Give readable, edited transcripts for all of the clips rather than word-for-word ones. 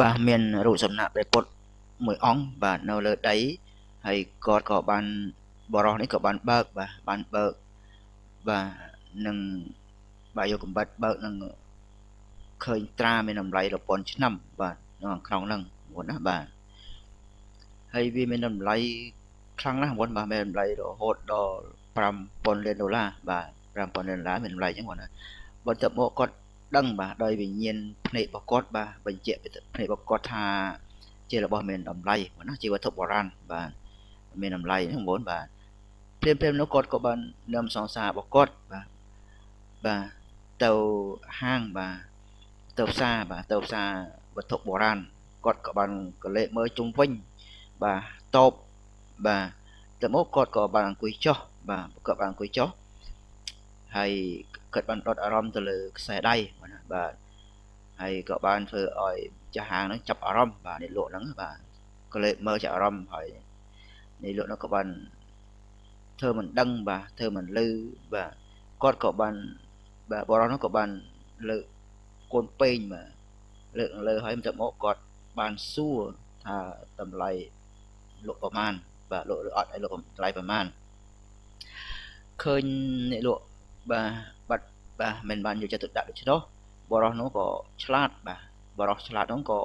បាទមានរូបសំណាកព្រះពុទ្ធមួយអង្គបាទនៅលើដីហើយគាត់ក៏បានបរោះនេះក៏បានបើកបាទនឹងបាទយកកំបិតបើកនឹងឃើញត្រាមានតម្លៃរាប់ពាន់ឆ្នាំបាទនៅក្នុងហ្នឹងបងណាបាទហើយវាមានតម្លៃខ្លាំងណាស់បងបាទមានតម្លៃរហូតដល់$5000,000បាទ$5000,000មានតម្លៃអញ្ចឹងបងណាបន្ទាប់មកគាត់ដឹងបាទដោយវិញ្ញាណភ្នែករបស់គាត់បាទបញ្ជាក់ពីភ្នែករបស់គាត់ថាជារបស់មានតម្លៃបងណាជាវត្ថុបុរាណបាទមានតម្លៃហ្នឹងបងបាទព្រាមនោះគាត់ក៏បាននាំសង្សាររបស់គាត់បាទទៅហាងបាទទៅផ្សារវត្ថុបុរាណគាត់ក៏បានកលេចមើលជុំវិញបាទតបបាទទៅមកគាត់ក៏បានអង្គុយចុះបាទគាត់បានអង្គុយចុះហើយគាត់បានដុតអារម្មណ៍ទៅលើខ្សែដៃបាទហើយក៏បានធ្វើឲ្យចាស់ហាងហ្នឹងចាប់អារម្មណ៍បាទអ្នកលក់ហ្នឹងបាទក៏លេចមើលចាប់អារម្មណ៍ហើយអ្នកលក់ហ្នឹងក៏បានធ្វើមិនដឹងបាទធ្វើមិនលឺបាទគាត់ក៏បានបាទបរិសុទ្ធហ្នឹងក៏បានលើកកូនពេងបាទលើកលើហើយបន្ទាប់មកគាត់បានសួរថាតម្លៃលក់ប្រមាណបាទលក់ឬអត់ឲ្យលក់តម្លៃប្រមាណឃើញអ្នកលក់បាទបាត់បាទមិនបានយកចិត្តទុកដាក់ដូច្នោះបរិសុទ្ធនោះក៏ឆ្លាតបាទបរិសុទ្ធឆ្លាតនោះក៏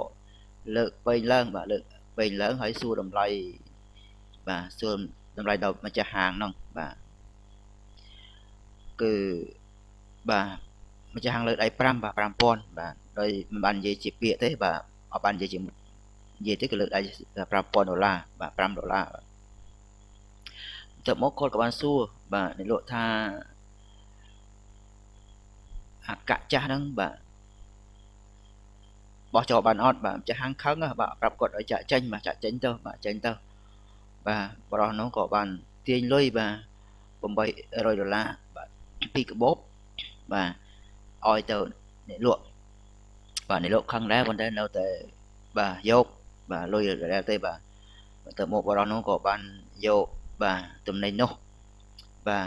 លើកពេងឡើងបាទលើកពេងឡើងហើយសួរតម្លៃបាទសួរតម្លៃដល់ម្ចាស់ហាងហ្នឹងបាទគឺបាទម្ចាស់ហាងលើកដៃ5បាទ5000បាទដោយមិនបាននិយាយជាពាក្យទេបាទអត់បាននិយាយជានិយាយទេគឺលើកដៃ$5000បាទ$5ទៅមកគាត់ក៏បានសួរបាទអ្នកលក់ថាអាកាក់ចាស់ហ្នឹងបាទបោះចោលបានអត់បាទម្ចាស់ហាងខឹងបាទប្រាប់គាត់ឲ្យចាក់ចេញបាទចាក់ចេញទៅបាទចេញទៅបាទបរិសុទ្ធនោះក៏បានទាញលុយបាទ$800បាទពីកាបូបបាទឲ្យទៅអ្នកលក់បាទអ្នកលក់ខឹងដែរប៉ុន្តែនៅតែបាទយកបាទលុយដែរទេបាទទៅមកបរិសុទ្ធនោះក៏បានយកបាទទំនិញនោះបាទ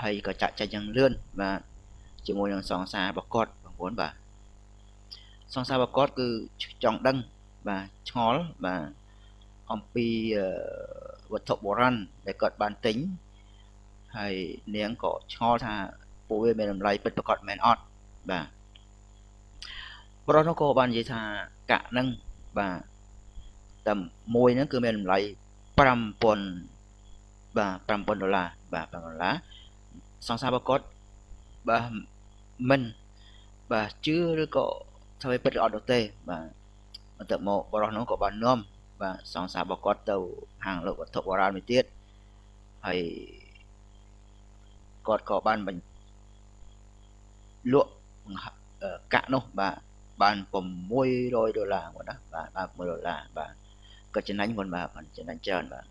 ហើយក៏ចាក់ចេញយ៉ាងលឿនបាទជាមួយនឹងសង្សាររបស់គាត់បងប្អូនបាទសង្សាររបស់គាត់គឺចង់ដឹងបាទឆ្ងល់បាទអំពីវត្ថុបុរាណដែលគាត់បានទិញហើយនាងក៏ឆ្ងល់ថាពួកវាមានតម្លៃពិតប្រាកដមែនអត់បាទបរិសុទ្ធនោះក៏បាននិយាយថាកាក់ហ្នឹងបាទតែមួយហ្នឹងគឺមានតម្លៃ$5000បាទ$5000បាទ$5000សង្សាររបស់គាត់បាទមិនបាទជឿឬក៏ធ្វើឲ្យពិតឬអត់នោះទេបាទបន្ទាប់មកបរិសុទ្ធនោះក៏បាននាំបាទសង្សាររបស់គាត់ទៅហាងលក់វត្ថុបុរាណមួយទៀតហើយគាត់ក៏បានបញ្លក់កាក់នោះបាទបាន$600បងណាបាទបាន$600បាទក៏ចំណេញបងបាទចំណេញច្រើនបាទ